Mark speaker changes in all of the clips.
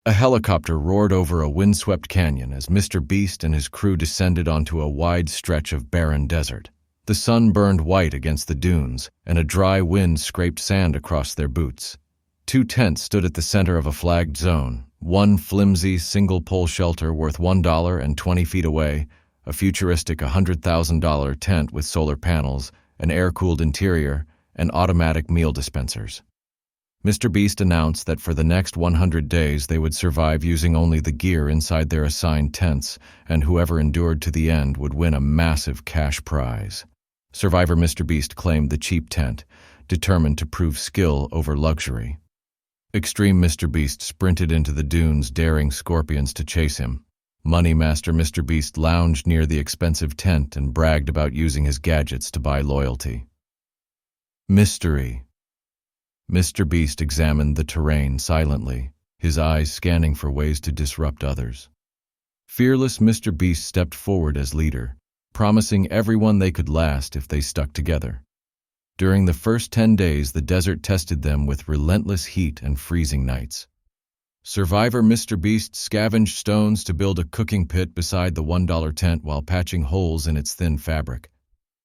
Speaker 1: A helicopter roared over a windswept canyon as Mr. Beast and his crew descended onto a wide stretch of barren desert. The sun burned white against the dunes, and a dry wind scraped sand across their boots. 2 tents stood at the center of a flagged zone, one flimsy, single-pole shelter worth $1 and 20 feet away, a futuristic $100,000 tent with solar panels, an air-cooled interior, and automatic meal dispensers. Mr. Beast announced that for the next 100 days they would survive using only the gear inside their assigned tents, and whoever endured to the end would win a massive cash prize. Survivor Mr. Beast claimed the cheap tent, determined to prove skill over luxury. Extreme Mr. Beast sprinted into the dunes, daring scorpions to chase him. Money Master Mr. Beast lounged near the expensive tent and bragged about using his gadgets to buy loyalty. Mystery. Mr. Beast examined the terrain silently, his eyes scanning for ways to disrupt others. Fearless Mr. Beast stepped forward as leader, promising everyone they could last if they stuck together. During the first 10 days, the desert tested them with relentless heat and freezing nights. Survivor Mr. Beast scavenged stones to build a cooking pit beside the $1 tent while patching holes in its thin fabric.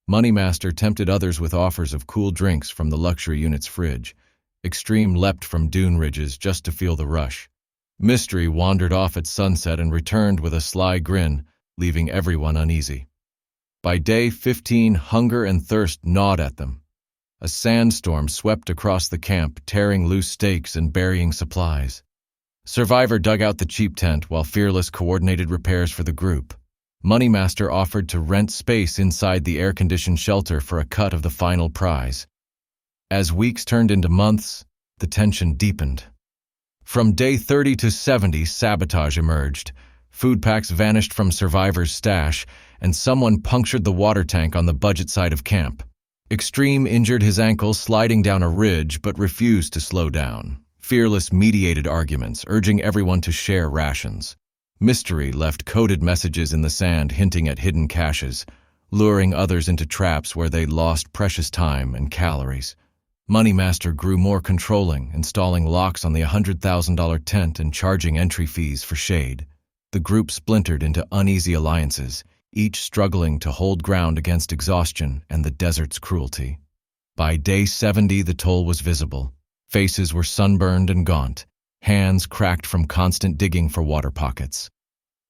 Speaker 1: Money Master tempted others with offers of cool drinks from the luxury unit's fridge. Extreme leapt from dune ridges just to feel the rush. Mystery wandered off at sunset and returned with a sly grin, leaving everyone uneasy. By day 15, hunger and thirst gnawed at them. A sandstorm swept across the camp, tearing loose stakes and burying supplies. Survivor dug out the cheap tent while Fearless coordinated repairs for the group. Money Master offered to rent space inside the air-conditioned shelter for a cut of the final prize. As weeks turned into months, the tension deepened. From day 30 to 70, sabotage emerged. Food packs vanished from Survivor's stash, and someone punctured the water tank on the budget side of camp. Extreme injured his ankle sliding down a ridge but refused to slow down. Fearless mediated arguments, urging everyone to share rations. Mystery left coded messages in the sand hinting at hidden caches, luring others into traps where they lost precious time and calories. Money Master grew more controlling, installing locks on the $100,000 tent and charging entry fees for shade. The group splintered into uneasy alliances, each struggling to hold ground against exhaustion and the desert's cruelty. By day 70, the toll was visible. Faces were sunburned and gaunt, hands cracked from constant digging for water pockets.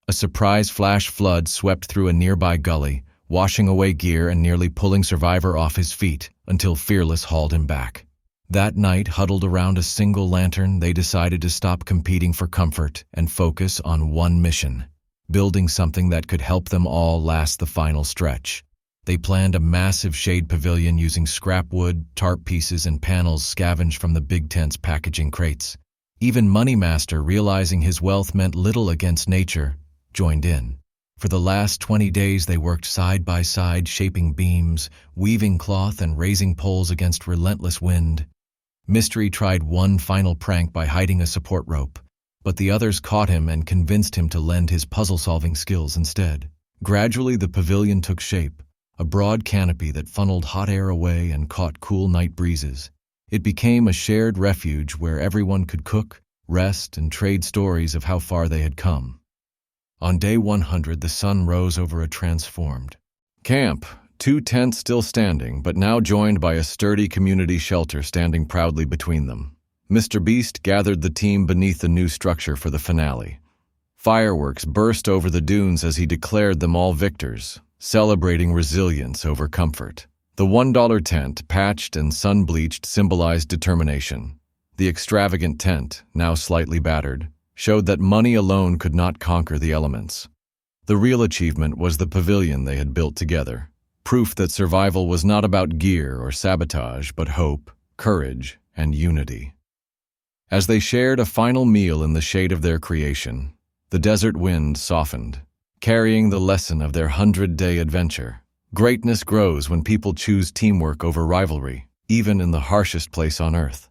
Speaker 1: A surprise flash flood swept through a nearby gully, washing away gear and nearly pulling Survivor off his feet until Fearless hauled him back. That night, huddled around a single lantern, they decided to stop competing for comfort and focus on one mission, building something that could help them all last the final stretch. They planned a massive shade pavilion using scrap wood, tarp pieces, and panels scavenged from the big tent's packaging crates. Even Money Master, realizing his wealth meant little against nature, joined in. For the last 20 days, they worked side by side, shaping beams, weaving cloth, and raising poles against relentless wind. Mystery tried one final prank by hiding a support rope, but the others caught him and convinced him to lend his puzzle-solving skills instead. Gradually, the pavilion took shape, a broad canopy that funneled hot air away and caught cool night breezes. It became a shared refuge where everyone could cook, rest, and trade stories of how far they had come. On day 100, the sun rose over a transformed camp, 2 tents still standing, but now joined by a sturdy community shelter standing proudly between them. Mr. Beast gathered the team beneath the new structure for the finale. Fireworks burst over the dunes as he declared them all victors, celebrating resilience over comfort. The $1 tent, patched and sun-bleached, symbolized determination. The extravagant tent, now slightly battered, showed that money alone could not conquer the elements. The real achievement was the pavilion they had built together, proof that survival was not about gear or sabotage, but hope, courage, and unity. As they shared a final meal in the shade of their creation, the desert wind softened, carrying the lesson of their 100-day adventure. Greatness grows when people choose teamwork over rivalry, even in the harshest place on earth.